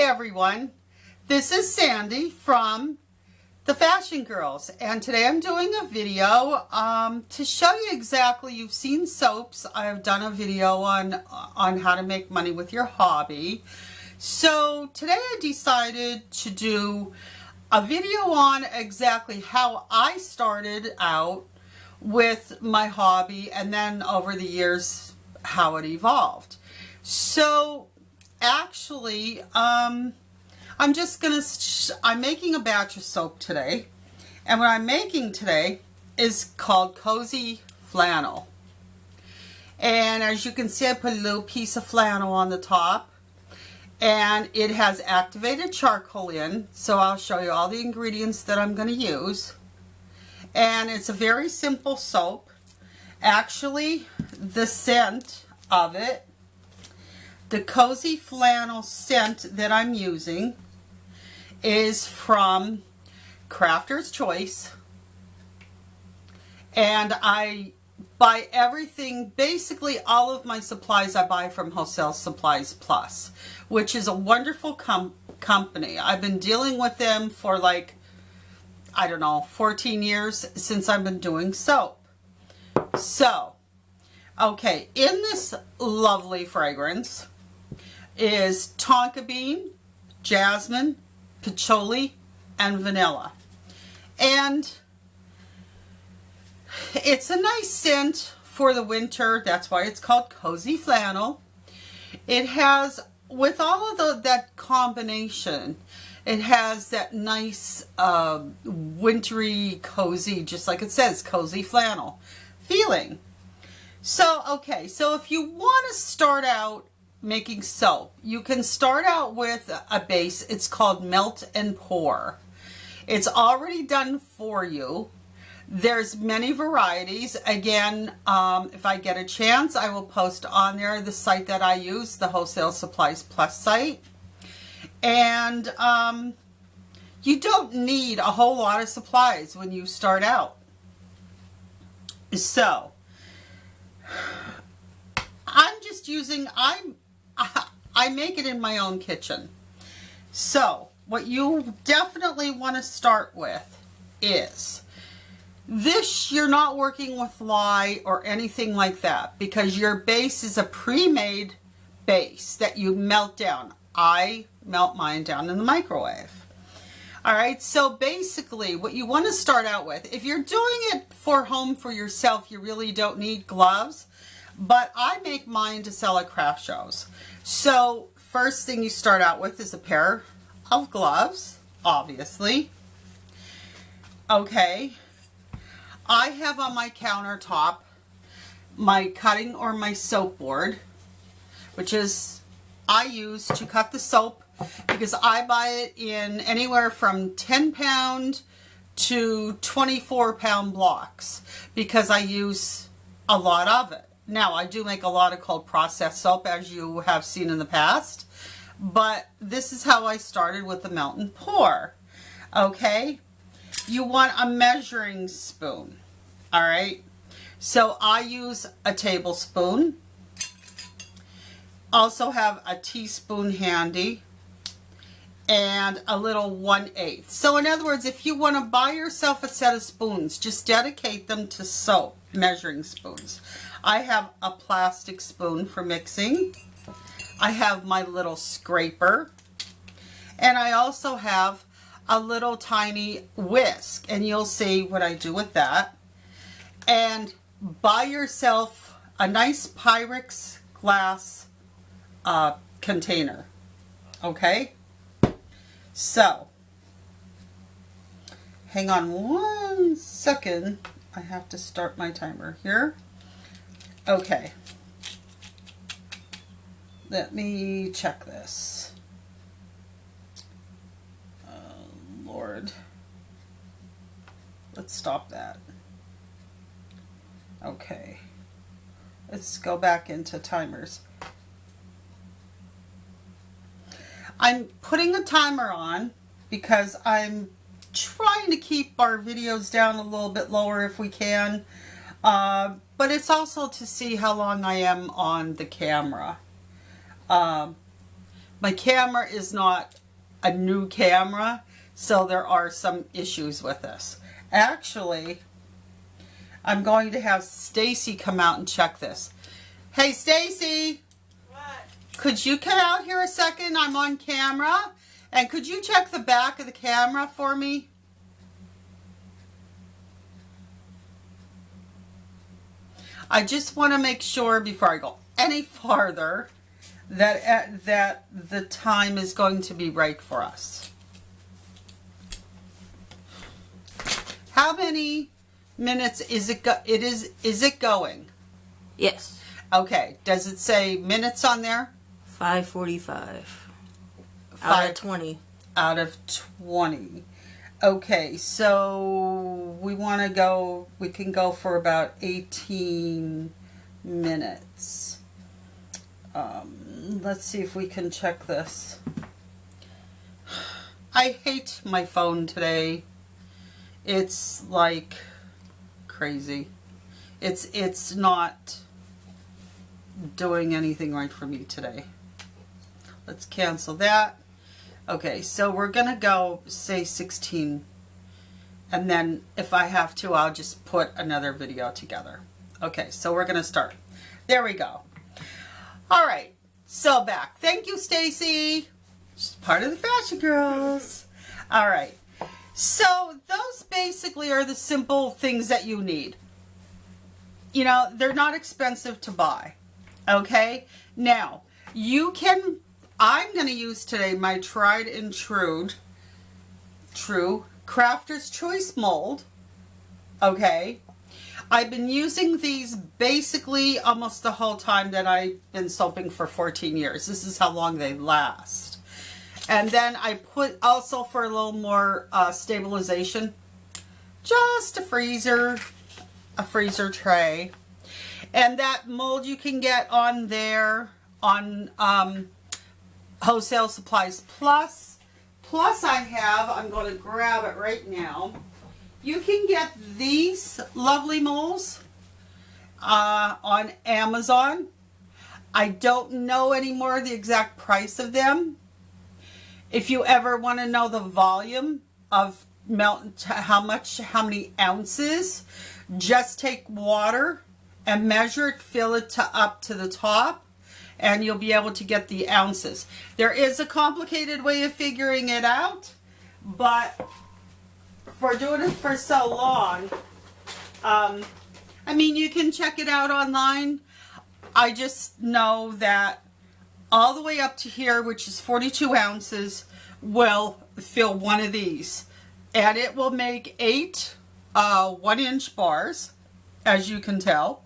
everyone, this is Sandy from the Fashion Girls, and today I'm doing a video to show you exactly, you've seen soaps. I've done a video on how to make money with your hobby. So today I decided to do a video on exactly how I started out with my hobby and then over the years how it evolved. So actually, I'm making a batch of soap today, and what I'm making today is called Cozy Flannel. And as you can see, I put a little piece of flannel on the top, and it has activated charcoal in, so I'll show you all the ingredients that I'm going to use. And it's a very simple soap. Actually, the scent of it, the Cozy Flannel scent that I'm using, is from Crafter's Choice, and I buy everything, basically all of my supplies I buy from Wholesale Supplies Plus, which is a wonderful company. I've been dealing with them for like, I don't know, 14 years since I've been doing soap. So, okay, in this lovely fragrance is tonka bean, jasmine, patchouli, and vanilla. And it's a nice scent for the winter. That's why it's called Cozy Flannel. It has, with all of that combination, it has that nice wintry, cozy, just like it says, Cozy Flannel feeling. So, okay, so if you want to start out making soap, you can start out with a base. It's called Melt and Pour. It's already done for you. There's many varieties. Again, if I get a chance, I will post on there the site that I use, the Wholesale Supplies Plus site. And you don't need a whole lot of supplies when you start out. So I'm just using, I make it in my own kitchen. So what you definitely want to start with is this. You're not working with lye or anything like that, because your base is a pre-made base that you melt down. I melt mine down in the microwave. All right, so basically what you want to start out with, if you're doing it for home for yourself, you really don't need gloves, but I make mine to sell at craft shows. So first thing you start out with is a pair of gloves, obviously. Okay, I have on my countertop my cutting or my soap board, which is I use to cut the soap, because I buy it in anywhere from 10-pound to 24-pound blocks, because I use a lot of it. Now, I do make a lot of cold processed soap, as you have seen in the past, but this is how I started with the Melt and Pour. Okay, you want a measuring spoon. All right, so I use a tablespoon. Also have a teaspoon handy, and a little 1/8. So in other words, if you want to buy yourself a set of spoons, just dedicate them to soap, measuring spoons. I have a plastic spoon for mixing. I have my little scraper, and I also have a little tiny whisk, and you'll see what I do with that. And buy yourself a nice Pyrex glass container. Okay, so hang on 1 second, I have to start my timer here. Okay, let me check this. Oh Lord, let's stop that. Okay, let's go back into timers. I'm putting a timer on because I'm trying to keep our videos down a little bit lower if we can, but it's also to see how long I am on the camera. My camera is not a new camera, so there are some issues with this. Actually, I'm going to have Stacy come out and check this. Hey, Stacy. What? Could you come out here a second? I'm on camera. And could you check the back of the camera for me? I just want to make sure before I go any farther that the time is going to be right for us. How many minutes is it is it going? Yes. Okay. Does it say minutes on there? 5:45. Out of 20. Out of 20. Okay, so we want to go, we can go for about 18 minutes. Let's see if we can check this. I hate my phone today. It's like crazy. It's not doing anything right for me today. Let's cancel that. Okay, so we're going to go, say 16. And then if I have to, I'll just put another video together. Okay, so we're going to start. There we go. All right, so back. Thank you, Stacy. She's part of the Fashion Girls. All right. So those basically are the simple things that you need. You know, they're not expensive to buy. Okay? Now, you can, I'm going to use today my tried and true Crafter's Choice mold. Okay? I've been using these basically almost the whole time that I've been soaping for 14 years. This is how long they last. And then I put also for a little more stabilization, just a freezer tray. And that mold you can get on there on Wholesale Supplies Plus. Plus I have, I'm going to grab it right now. You can get these lovely molds on Amazon. I don't know anymore the exact price of them. If you ever want to know the volume of how many ounces, just take water and measure it, fill it up to the top, and you'll be able to get the ounces. There is a complicated way of figuring it out, but for doing it for so long, I mean, you can check it out online. I just know that all the way up to here, which is 42 ounces, will fill one of these. And it will make 8 1-inch bars, as you can tell.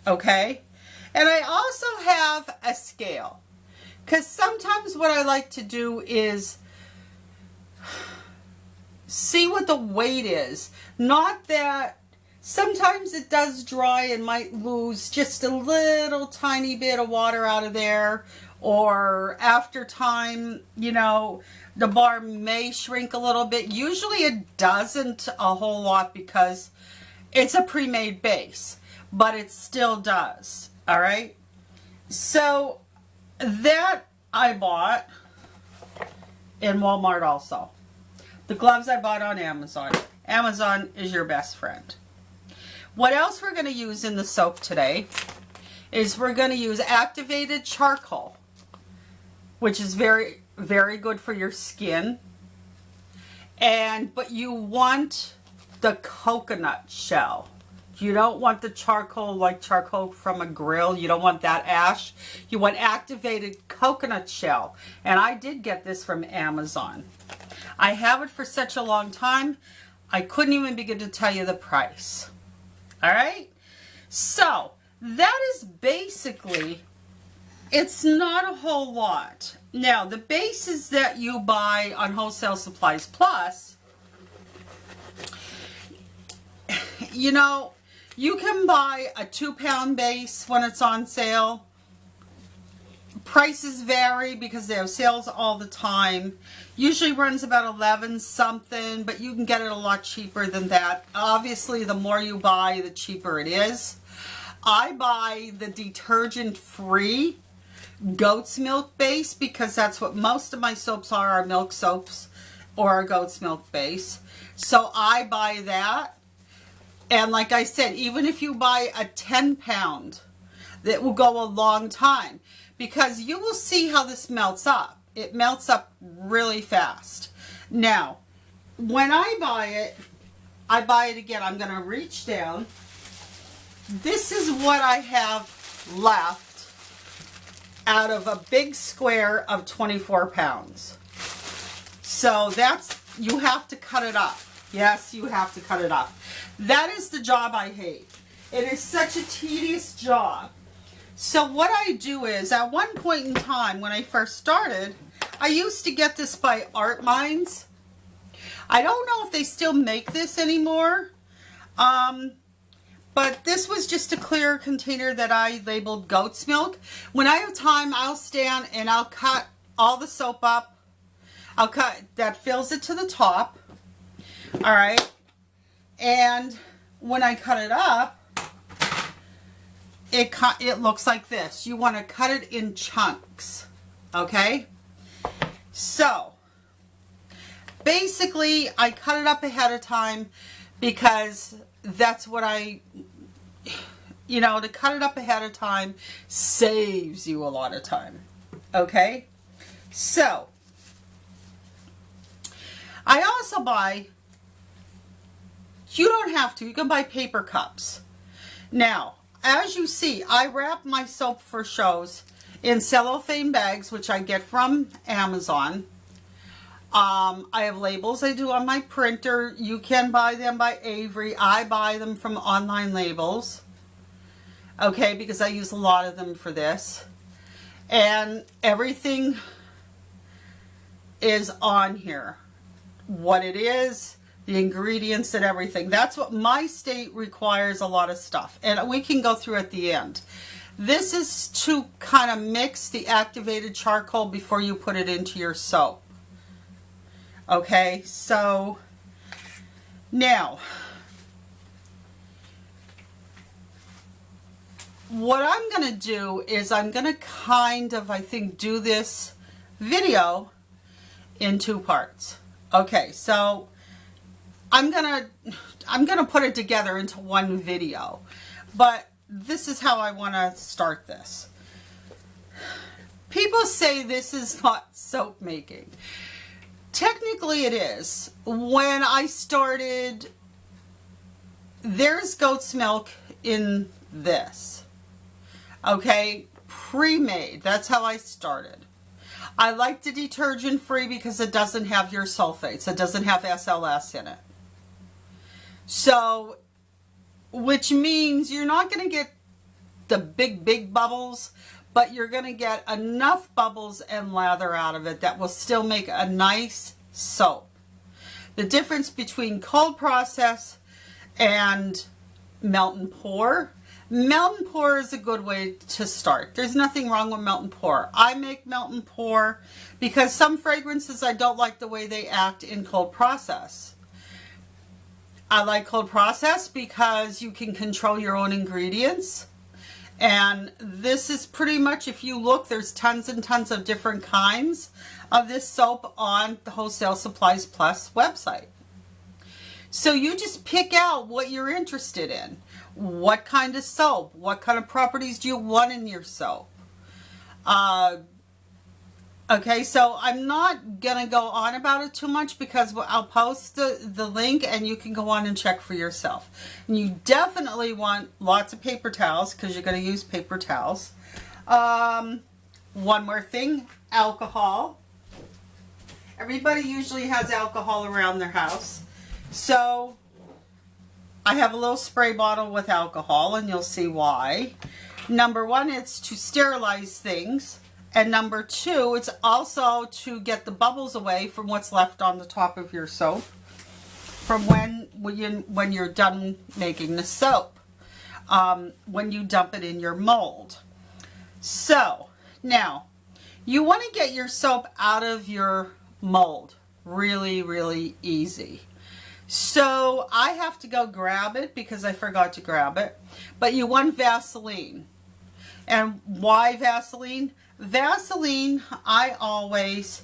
Okay? And I also have a scale. Because sometimes what I like to do is see what the weight is. Not that sometimes it does dry and might lose just a little tiny bit of water out of there. Or after time, you know, the bar may shrink a little bit. Usually it doesn't a whole lot because it's a pre-made base. But it still does. All right? So that I bought in Walmart also. The gloves I bought on Amazon. Amazon is your best friend. What else we're going to use in the soap today is we're going to use activated charcoal, which is very, very good for your skin. But you want the coconut shell. You don't want the charcoal like charcoal from a grill. You don't want that ash. You want activated coconut shell. And I did get this from Amazon. I have it for such a long time, I couldn't even begin to tell you the price. All right? So, that is basically, it's not a whole lot. Now, the bases that you buy on Wholesale Supplies Plus, you know, you can buy a 2-pound base when it's on sale. Prices vary because they have sales all the time. Usually runs about 11 something, but you can get it a lot cheaper than that. Obviously, the more you buy, the cheaper it is. I buy the detergent free goat's milk base, because that's what most of my soaps are milk soaps or a goat's milk base. So I buy that. And like I said, even if you buy a 10 pound, that will go a long time, because you will see how this melts up. It melts up really fast. Now, when I buy it again. I'm going to reach down. This is what I have left out of a big square of 24 pounds. So that's, you have to cut it up. Yes, you have to cut it up. That is the job I hate. It is such a tedious job. So what I do is, at one point in time when I first started, I used to get this by Art Minds. I don't know if they still make this anymore. But this was just a clear container that I labeled goat's milk. When I have time, I'll stand and I'll cut all the soap up. I'll cut, that fills it to the top. All right. And when I cut it up, it looks like this. You want to cut it in chunks. Okay. So basically, I cut it up ahead of time because that's what to cut it up ahead of time saves you a lot of time. Okay? So, I also buy, you don't have to, you can buy paper cups. Now, as you see, I wrap my soap for shows in cellophane bags, which I get from Amazon. I have labels I do on my printer. You can buy them by Avery. I buy them from Online Labels. Okay, because I use a lot of them for this. And everything is on here. What it is, the ingredients and everything. That's what my state requires, a lot of stuff. And we can go through at the end. This is to kind of mix the activated charcoal before you put it into your soap. Okay, so now what I'm going to do is I'm going to kind of, I think, do this video in two parts. Okay, so I'm going to put it together into one video, but this is how I want to start this. People say this is not soap making. Technically it is. When I started, there's goat's milk in this. Okay, pre-made. That's how I started. I like the detergent free because it doesn't have your sulfates. It doesn't have SLS in it. So, which means you're not going to get the big bubbles, but you're going to get enough bubbles and lather out of it that will still make a nice soap. The difference between cold process and melt and pour. Melt and pour is a good way to start. There's nothing wrong with melt and pour. I make melt and pour because some fragrances I don't like the way they act in cold process. I like cold process because you can control your own ingredients. And this is pretty much, if you look, there's tons and tons of different kinds of this soap on the Wholesale Supplies Plus website. So you just pick out what you're interested in. What kind of soap? What kind of properties do you want in your soap? Okay, so I'm not going to go on about it too much because I'll post the link and you can go on and check for yourself. And you definitely want lots of paper towels because you're going to use paper towels. One more thing, alcohol. Everybody usually has alcohol around their house. So I have a little spray bottle with alcohol and you'll see why. Number one, it's to sterilize things. And number two, it's also to get the bubbles away from what's left on the top of your soap from when you're done making the soap, when you dump it in your mold. So now you want to get your soap out of your mold really, really easy. So I have to go grab it because I forgot to grab it. But you want Vaseline. And why Vaseline? Vaseline, I always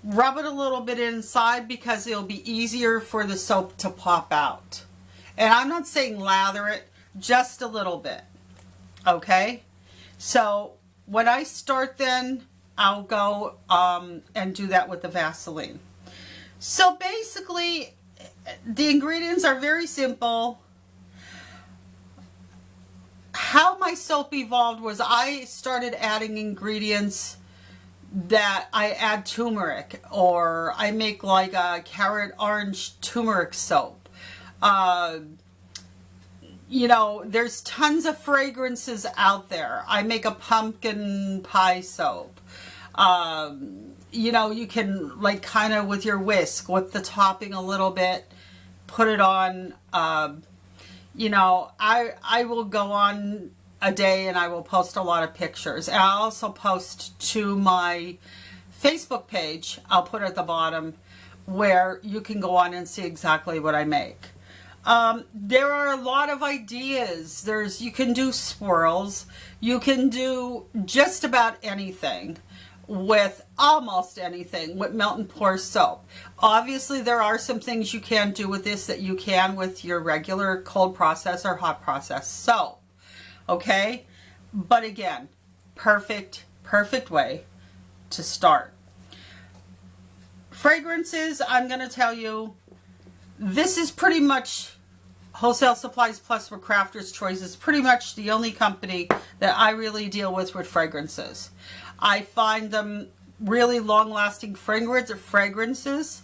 rub it a little bit inside because it'll be easier for the soap to pop out. And I'm not saying lather it, just a little bit. Okay? So when I start, then I'll go and do that with the Vaseline. So basically, the ingredients are very simple. How my soap evolved was I started adding ingredients that I add turmeric, or I make like a carrot orange turmeric soap. You know, there's tons of fragrances out there. I make a pumpkin pie soap. You know, you can like kind of with your whisk, whip the topping a little bit, put it on. You know, I will go on a day and I will post a lot of pictures. And I'll also post to my Facebook page. I'll put at the bottom where you can go on and see exactly what I make. There are a lot of ideas. You can do swirls. You can do just about anything with almost anything with melt and pour soap. Obviously, there are some things you can do with this that you can with your regular cold process or hot process soap. Okay? But again, perfect way to start. Fragrances, I'm going to tell you, this is pretty much Wholesale Supplies Plus for Crafter's Choice is pretty much the only company that I really deal with fragrances. I find them really long-lasting fragrances.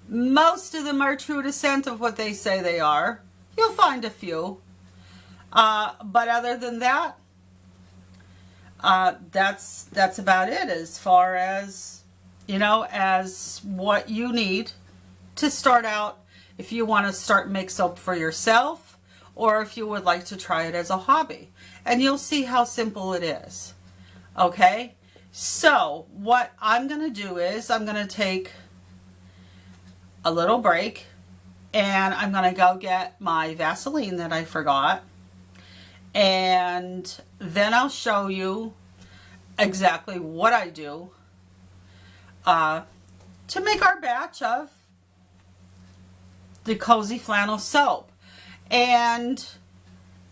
Most of them are true to scent of what they say they are. You'll find a few. But other than that, that's about it as far as, you know, as what you need to start out if you want to start make soap for yourself, or if you would like to try it as a hobby. And you'll see how simple it is. Okay? So, what I'm going to do is I'm going to take a little break and I'm going to go get my Vaseline that I forgot. And then I'll show you exactly what I do to make our batch of the Cozy Flannel soap. And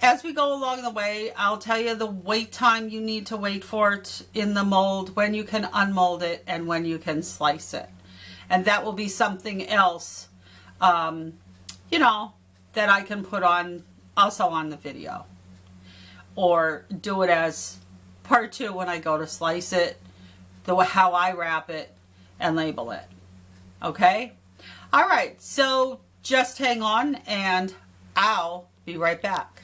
as we go along the way, I'll tell you the wait time you need to wait for it in the mold, when you can unmold it, and when you can slice it. And that will be something else, you know, that I can put on also on the video. Or do it as part 2 when I go to slice it, how I wrap it and label it. Okay? All right, so just hang on and I'll be right back.